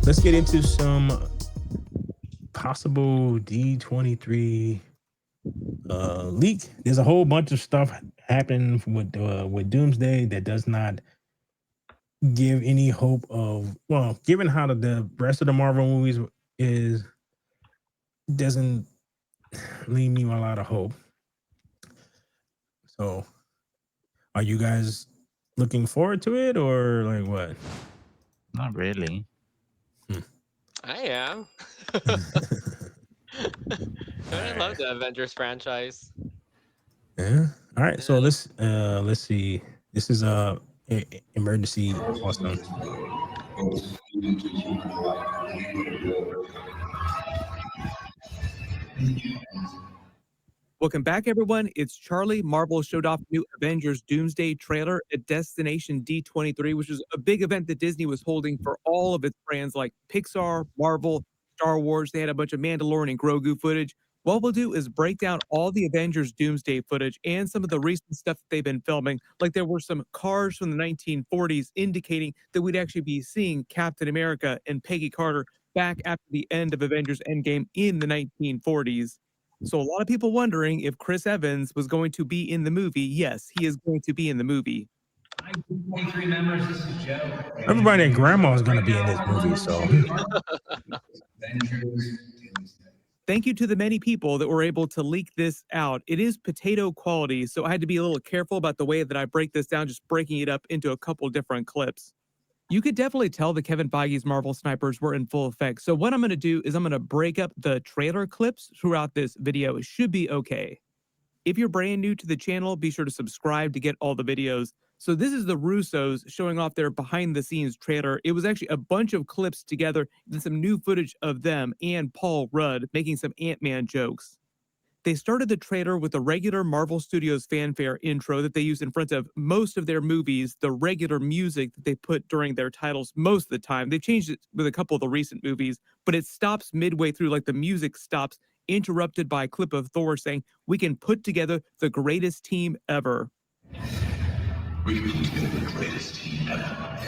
let's get into some possible D23 leak. There's a whole bunch of stuff happening with Doomsday that does not give any hope of, well, given how the rest of the Marvel movies is, doesn't leave me a lot of hope. So are you guys looking forward to it or like what? Not really. I am. I love the Avengers franchise. Yeah. All right. So Uh, let's see. This is emergency awesome. Welcome back, everyone. It's Charlie. Marvel showed off new Avengers Doomsday trailer at Destination D23, which is a big event that Disney was holding for all of its brands like Pixar, Marvel, Star Wars. They had a bunch of Mandalorian and Grogu footage. What we'll do is break down all the Avengers Doomsday footage and some of the recent stuff that they've been filming. Like there were some cars from the 1940s indicating that we'd actually be seeing Captain America and Peggy Carter back after the end of Avengers Endgame in the 1940s. So a lot of people wondering if Chris Evans was going to be in the movie. Yes, he is going to be in the movie. Hi, 23 members. This is Joe. Everybody and grandma is going to be in this movie. So Thank you to the many people that were able to leak this out. It is potato quality, so I had to be a little careful about the way that I break this down, just breaking it up into a couple different clips. You could definitely tell that Kevin Feige's Marvel snipers were in full effect. So what I'm going to do is I'm going to break up the trailer clips throughout this video. It should be okay. If you're brand new to the channel, be sure to subscribe to get all the videos. So this is the Russos showing off their behind the scenes trailer. It was actually a bunch of clips together and some new footage of them and Paul Rudd making some Ant-Man jokes. They started the trailer with the regular Marvel Studios fanfare intro that they use in front of most of their movies, the regular music that they put during their titles most of the time. They changed it with a couple of the recent movies, but it stops midway through, like the music stops, interrupted by a clip of Thor saying, "We can put together the greatest team ever." We can put together the greatest team ever.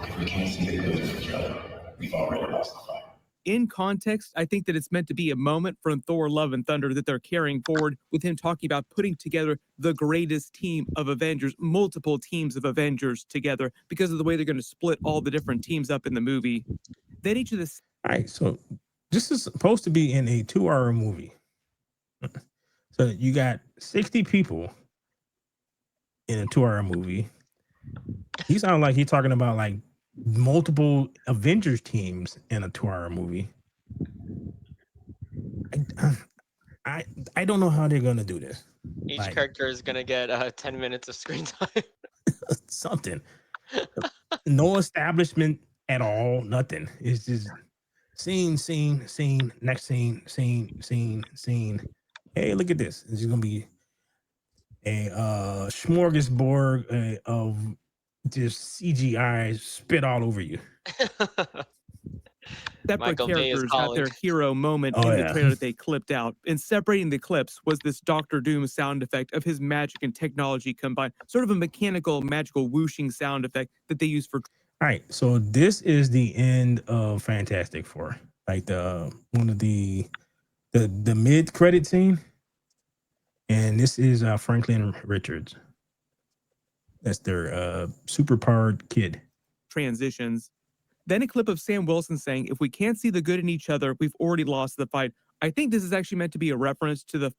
If we can't see the good of each other, we've already lost the fight. In context, I think that it's meant to be a moment from Thor Love and Thunder that they're carrying forward with him talking about putting together the greatest team of Avengers, multiple teams of Avengers together because of the way they're going to split all the different teams up in the movie. Then each of the all right. So this is supposed to be in a 2-hour movie. So you got 60 people in a 2-hour movie. He sounds like he's talking about like multiple Avengers teams in a 2-hour movie. I don't know how they're gonna do this. Each Like, character is gonna get 10 minutes of screen time. something. No establishment at all. Nothing. It's just scene, next scene. Hey, look at this. This is gonna be a smorgasbord of just CGI spit all over you. separate Michael Bay is characters got their calling. hero moment Oh, in the yeah. trailer that they clipped out. And separating the clips was this Doctor Doom sound effect of his magic and technology combined, sort of a mechanical, magical whooshing sound effect that they use for. All right, so this is the end of Fantastic Four, like the one of the mid credit scene, and this is Franklin Richards. That's their super powered kid. Transitions. Then a clip of Sam Wilson saying, "If we can't see the good in each other, we've already lost the fight." I think this is actually meant to be a reference to the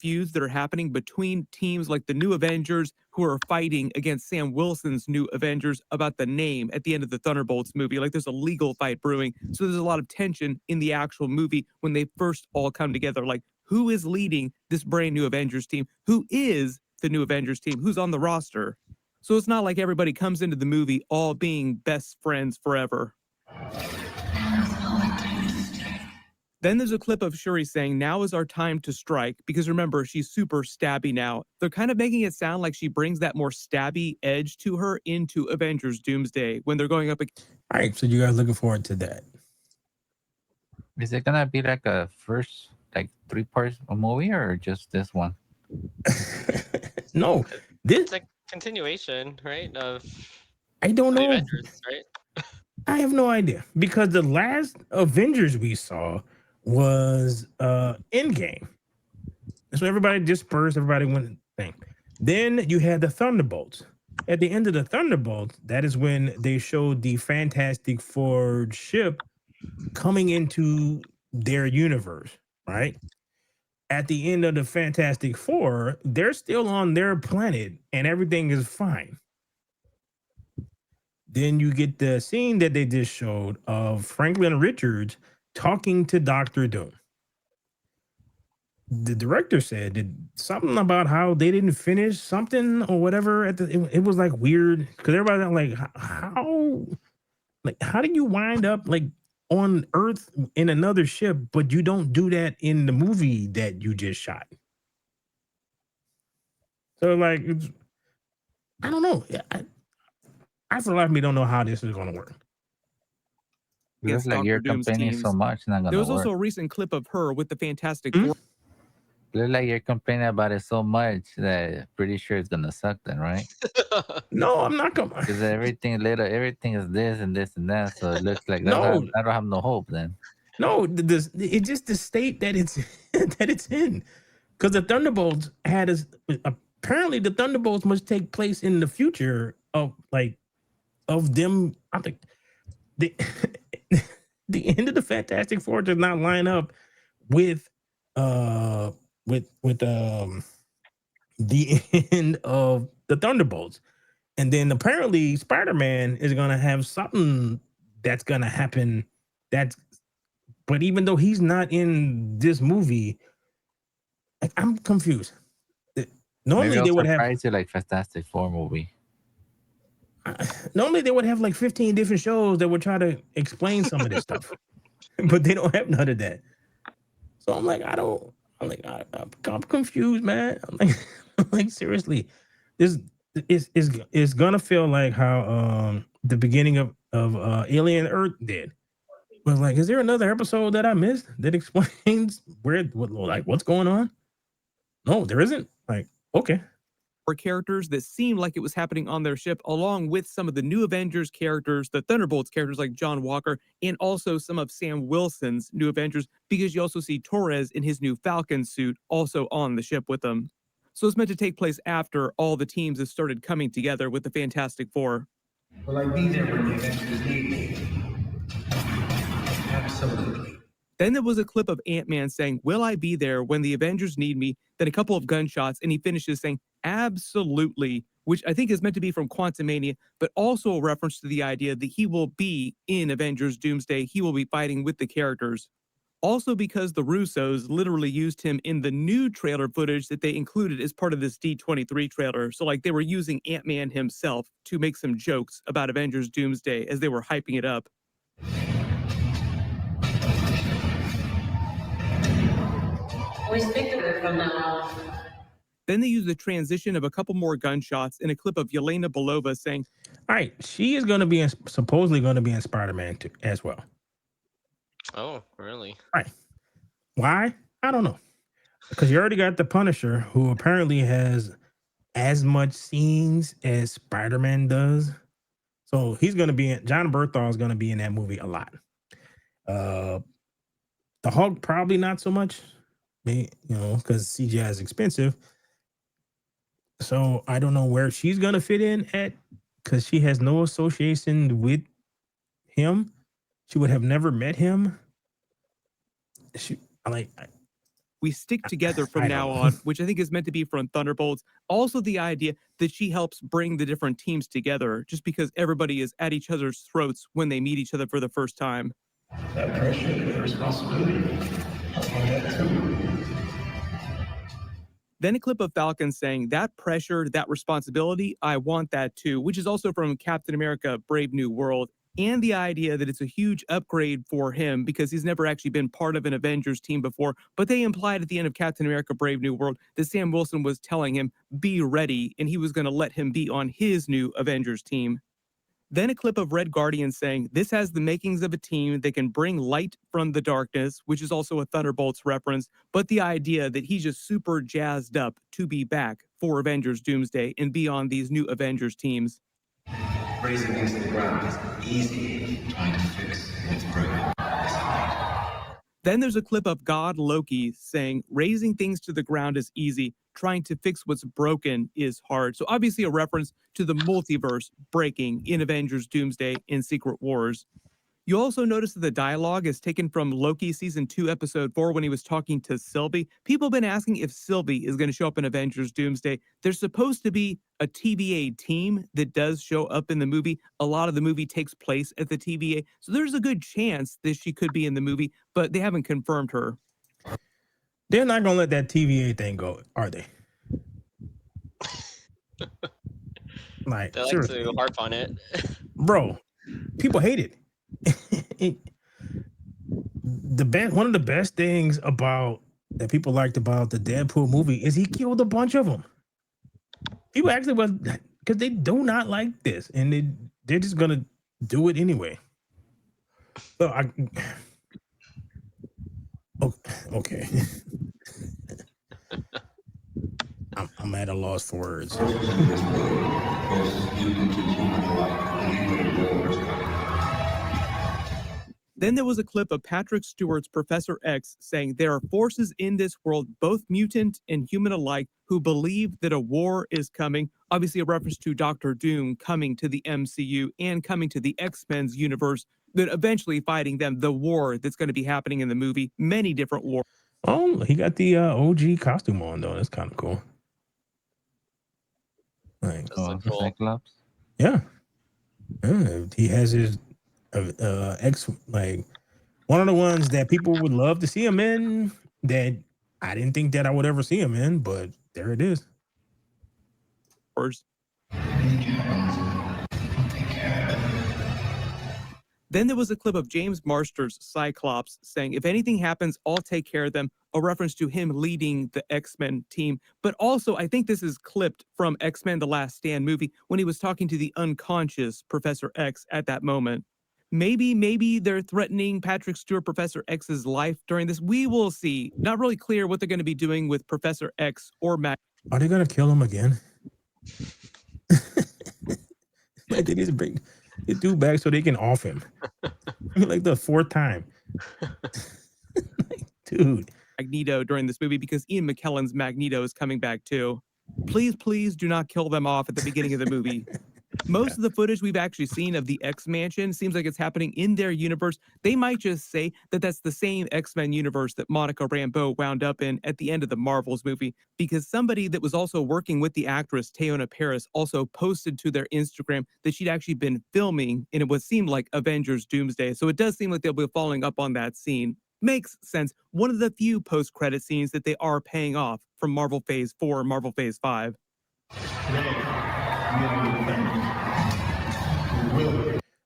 feuds that are happening between teams like the New Avengers who are fighting against Sam Wilson's New Avengers about the name at the end of the Thunderbolts movie. Like there's a legal fight brewing. So there's a lot of tension in the actual movie when they first all come together. Like who is leading this brand new Avengers team? Who is the new Avengers team? Who's on the roster? So it's not like everybody comes into the movie all being best friends forever. Then there's a clip of Shuri saying, "Now is our time to strike," because remember, she's super stabby now. They're kind of making it sound like she brings that more stabby edge to her into Avengers Doomsday when they're going up against. All right, so you guys looking forward to that? Is it gonna be like a first like 3 parts a movie or just this one? No, this It's a continuation, right? Of I don't the know. Avengers, right? I have no idea because the last Avengers we saw was Endgame. So everybody dispersed, everybody went thing. Then you had the Thunderbolts. At the end of the Thunderbolts, that is when they showed the Fantastic Four ship coming into their universe, right? At the end of the Fantastic Four, they're still on their planet and everything is fine. Then you get the scene that they just showed of Franklin Richards talking to Doctor Doom. The director said that something about how they didn't finish something or whatever. It was like weird because everybody's like, how do you wind up like on Earth in another ship, but you don't do that in the movie that you just shot? So like, I don't know. I for life of me don't know how this is going to work. It looks Against like you're Dr. Doom's complaining teams. so much, not There gonna was work. also a recent clip of her with the Fantastic Hmm? Four. Looks like you're complaining about it so much that pretty sure it's gonna suck then, right? No, I'm not going Because everything is this and this and that. So it looks like No. I don't have no hope then. No, it's just the state that it's that it's in. Because the Thunderbolts had us apparently the Thunderbolts must take place in the future of them. I think the the end of the Fantastic Four does not line up with the end of the Thunderbolts. And then apparently Spider-Man is gonna have something that's gonna happen. But even though he's not in this movie, I'm confused. Normally Maybe I'll they would have surprise you like Fantastic Four movie. normally they would have like 15 different shows that would try to explain some of this stuff. But they don't have none of that. So I'm like, I'm confused, man. I'm like seriously, this is gonna feel like how the beginning of Alien Earth did. Was like, is there another episode that I missed that explains what's going on? No, there isn't. Like, okay. characters that seemed like it was happening on their ship, along with some of the new Avengers characters, the Thunderbolts characters like John Walker, and also some of Sam Wilson's new Avengers, because you also see Torres in his new Falcon suit also on the ship with them. So it's meant to take place after all the teams have started coming together with the Fantastic Four. Will I be there when the Avengers need me? Absolutely. Then there was a clip of Ant-Man saying, "Will I be there when the Avengers need me?" Then a couple of gunshots, and he finishes saying, "Absolutely," which I think is meant to be from Quantumania, but also a reference to the idea that he will be in Avengers Doomsday. He will be fighting with the characters. Also because the Russos literally used him in the new trailer footage that they included as part of this D23 trailer. So like they were using Ant-Man himself to make some jokes about Avengers Doomsday as they were hyping it up. We speak of it from now on. Then they used the transition of a couple more gunshots in a clip of Yelena Belova saying, All right, she is going to be supposedly going to be in Spider-Man as well. Oh, really? Right. Why? I don't know. Because you already got the Punisher, who apparently has as much scenes as Spider-Man does. So he's going to be in. John Berthal is going to be in that movie a lot. The Hulk probably not so much, because CGI is expensive. So I don't know where she's going to fit in at, because she has no association with him. She would have never met him. "We stick together from I now don't know. on," which I think is meant to be from Thunderbolts. Also the idea that she helps bring the different teams together just because everybody is at each other's throats when they meet each other for the first time. That pressure and the responsibility. I want that too. Then a clip of Falcon saying, "That pressure, that responsibility, I want that too," which is also from Captain America Brave New World. And the idea that it's a huge upgrade for him because he's never actually been part of an Avengers team before. But they implied at the end of Captain America Brave New World that Sam Wilson was telling him, be ready, and he was going to let him be on his new Avengers team. Then a clip of Red Guardian saying, "This has the makings of a team that can bring light from the darkness," which is also a Thunderbolts reference, but the idea that he's just super jazzed up to be back for Avengers Doomsday and be on these new Avengers teams. Raising things to the ground is easy. Trying to fix what's broken is hard. Then there's a clip of God Loki saying, raising things to the ground is easy. Trying to fix what's broken is hard. So obviously a reference to the multiverse breaking in Avengers Doomsday and Secret Wars. You also notice that the dialogue is taken from Loki Season 2, Episode 4, when he was talking to Sylvie. People have been asking if Sylvie is going to show up in Avengers Doomsday. There's supposed to be a TVA team that does show up in the movie. A lot of the movie takes place at the TVA, so there's a good chance that she could be in the movie, but they haven't confirmed her. They're not gonna let that TVA thing go, are they? Like, They like seriously, to harp on it. bro. People hate it. One of the best things about that people liked about the Deadpool movie is he killed a bunch of them. People actually was because they do not like this, and they're just gonna do it anyway. So okay. I'm at a loss for words. Then there was a clip of Patrick Stewart's Professor X saying there are forces in this world, both mutant and human alike, who believe that a war is coming. Obviously, a reference to Doctor Doom coming to the MCU and coming to the X-Men's universe, that eventually fighting them, the war that's going to be happening in the movie. Many different wars. Oh, he got the OG costume on though. That's kind of cool. Like, Does look the cool. Cyclops. yeah, he has his X, like one of the ones that people would love to see him in. That I didn't think that I would ever see him in, but there it is. Then there was a clip of James Marsters' Cyclops saying, if anything happens, I'll take care of them, a reference to him leading the X-Men team. But also, I think this is clipped from X-Men The Last Stand movie when he was talking to the unconscious Professor X at that moment. Maybe they're threatening Patrick Stewart, Professor X's life during this. We will see. Not really clear what they're going to be doing with Professor X or Matt. Are they gonna kill him again? Like they just bring the dude back so they can off him. Like the fourth time. Like, dude. Magneto during this movie because Ian McKellen's Magneto is coming back too. Please do not kill them off at the beginning of the movie. Most of the footage we've actually seen of the X-Mansion seems like it's happening in their universe. They might just say that that's the same X-Men universe that Monica Rambeau wound up in at the end of the Marvels movie, because somebody that was also working with the actress Teyonah Parris also posted to their Instagram that she'd actually been filming in what seemed like Avengers Doomsday. So it does seem like they'll be following up on that scene. Makes sense. One of the few post-credit scenes that they are paying off from Marvel Phase 4 and Marvel Phase 5.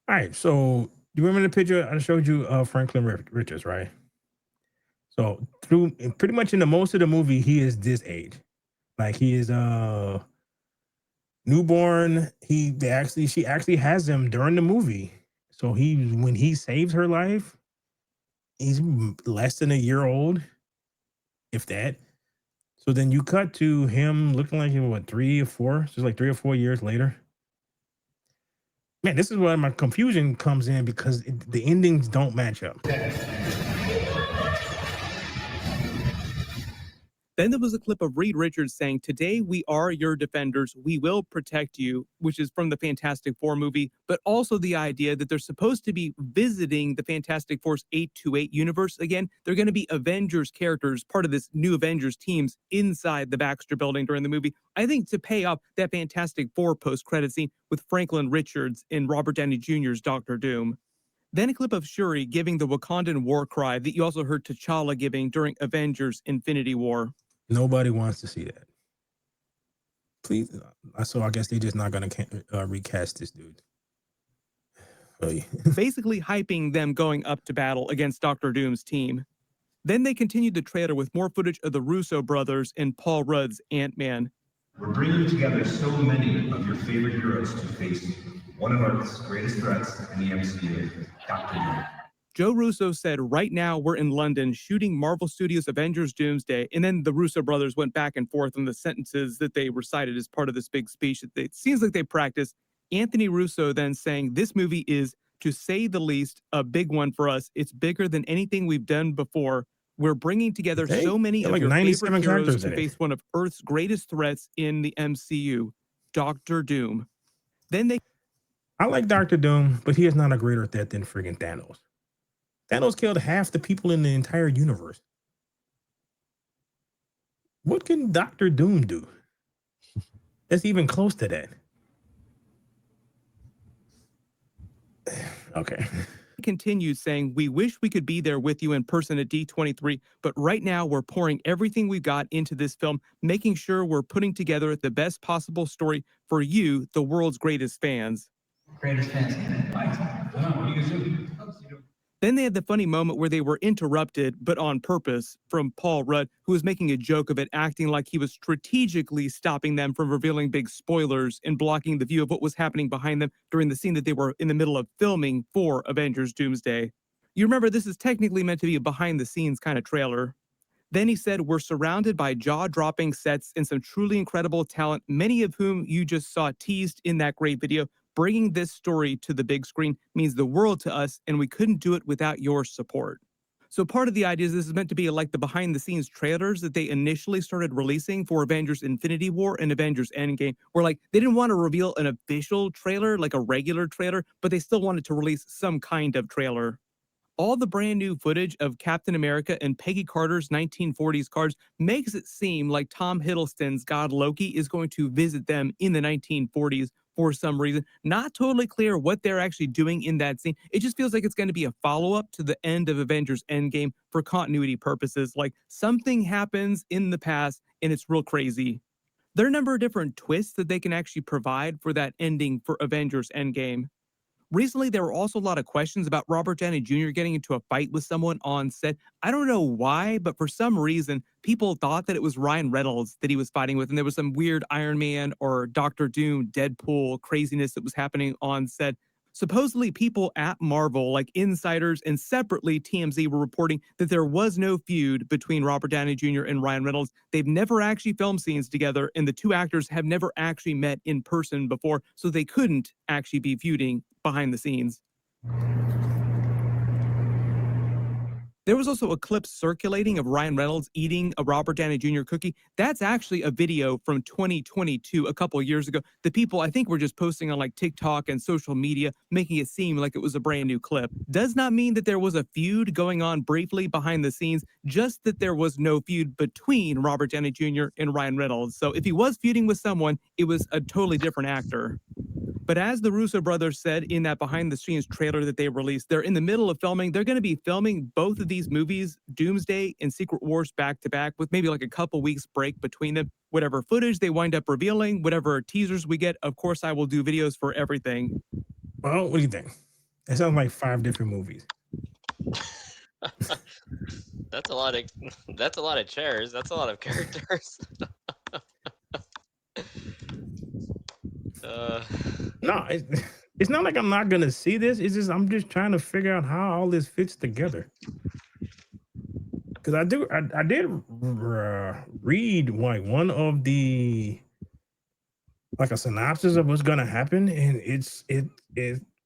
All right, so you remember the picture I showed you of Franklin Richards, right? So through pretty much in the most of the movie, he is this age. Like he is newborn. She actually has him during the movie. So when he saves her life, he's less than a year old, if that. So then you cut to him looking like he was 3 or 4. So it's like 3 or 4 years later. Man, this is where my confusion comes in because the endings don't match up. Then there was a clip of Reed Richards saying, today we are your defenders. We will protect you, which is from the Fantastic Four movie, but also the idea that they're supposed to be visiting the Fantastic Four's 828 universe again. They're going to be Avengers characters, part of this new Avengers teams inside the Baxter building during the movie. I think to pay off that Fantastic Four post-credit scene with Franklin Richards and Robert Downey Jr.'s Doctor Doom. Then a clip of Shuri giving the Wakandan war cry that you also heard T'Challa giving during Avengers Infinity War. Nobody wants to see that. Please. So I guess they're just not going to recast this dude. Oh, yeah. Basically hyping them going up to battle against Doctor Doom's team. Then they continued the trailer with more footage of the Russo brothers and Paul Rudd's Ant-Man. We're bringing together so many of your favorite heroes to face one of Earth's greatest threats in the MCU, Doctor Doom. Joe Russo said, right now we're in London shooting Marvel Studios' Avengers Doomsday. And then the Russo brothers went back and forth on the sentences that they recited as part of this big speech that it seems like they practiced. Anthony Russo then saying, this movie is, to say the least, a big one for us. It's bigger than anything we've done before. We're bringing together Okay. so many Got of like your 97 favorite heroes characters to in it. face one of Earth's greatest threats in the MCU, Doctor Doom. Then they I like Doctor Doom, but he is not a greater threat than friggin' Thanos. Thanos killed half the people in the entire universe. What can Doctor Doom do that's even close to that? Okay. continued saying, we wish we could be there with you in person at D23, but right now we're pouring everything we've got into this film, making sure we're putting together the best possible story for you, the world's greatest fans. Greatest fans. Come on, what are you guys doing? Then they had the funny moment where they were interrupted, but on purpose, from Paul Rudd, who was making a joke of it, acting like he was strategically stopping them from revealing big spoilers and blocking the view of what was happening behind them during the scene that they were in the middle of filming for Avengers Doomsday. You remember, this is technically meant to be a behind-the-scenes kind of trailer. Then he said, we're surrounded by jaw-dropping sets and some truly incredible talent, many of whom you just saw teased in that great video. Bringing this story to the big screen means the world to us, and we couldn't do it without your support. So part of the idea is this is meant to be like the behind-the-scenes trailers that they initially started releasing for Avengers Infinity War and Avengers Endgame, where like they didn't want to reveal an official trailer, like a regular trailer, but they still wanted to release some kind of trailer. All the brand new footage of Captain America and Peggy Carter's 1940s cars makes it seem like Tom Hiddleston's God Loki is going to visit them in the 1940s for some reason. Not totally clear what they're actually doing in that scene. It just feels like it's going to be a follow-up to the end of Avengers Endgame for continuity purposes. Like something happens in the past and it's real crazy. There are a number of different twists that they can actually provide for that ending for Avengers Endgame. Recently, there were also a lot of questions about Robert Downey Jr. getting into a fight with someone on set. I don't know why, but for some reason, people thought that it was Ryan Reynolds that he was fighting with, and there was some weird Iron Man or Doctor Doom, Deadpool craziness that was happening on set. Supposedly, people at Marvel, like insiders and separately TMZ, were reporting that there was no feud between Robert Downey Jr. and Ryan Reynolds. They've never actually filmed scenes together, and the two actors have never actually met in person before, so they couldn't actually be feuding behind the scenes. There was also a clip circulating of Ryan Reynolds eating a Robert Downey Jr. cookie. That's actually a video from 2022, a couple years ago. The people, I think, were just posting on like TikTok and social media, making it seem like it was a brand new clip. Does not mean that there was a feud going on briefly behind the scenes, just that there was no feud between Robert Downey Jr. and Ryan Reynolds. So if he was feuding with someone, it was a totally different actor. But as the Russo brothers said in that behind-the-scenes trailer that they released, they're in the middle of filming. They're going to be filming both of these movies, Doomsday and Secret Wars, back-to-back with maybe like a couple weeks break between them. Whatever footage they wind up revealing, whatever teasers we get, of course, I will do videos for everything. Well, what do you think? It sounds like 5 different movies. That's a lot of chairs. That's a lot of characters. No, it's not like I'm not gonna see this. It's just I'm just trying to figure out how all this fits together. Because I did read like one of the like a synopsis of what's gonna happen, and it's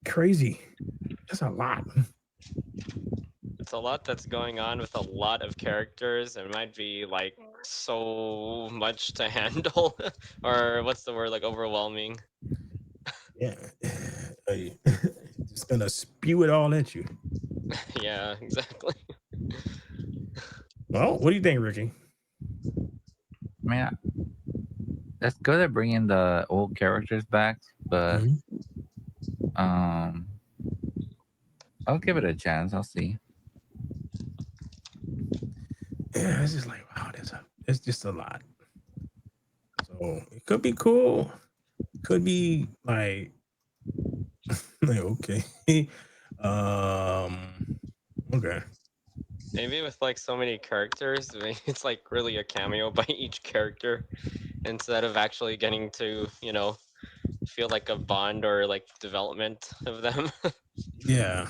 crazy. That's a lot. It's a lot that's going on with a lot of characters. It might be like so much to handle, or what's the word, like overwhelming. Yeah, just gonna spew it all at you. Yeah, exactly. Well, what do you think, Ricky? I mean, that's good at bringing the old characters back, but I'll give it a chance. I'll see. Yeah, it's just like wow, it's just a lot. So it could be cool. Could be like like okay. Okay. Maybe with like so many characters, maybe it's like really a cameo by each character instead of actually getting to, feel like a bond or like development of them. Yeah.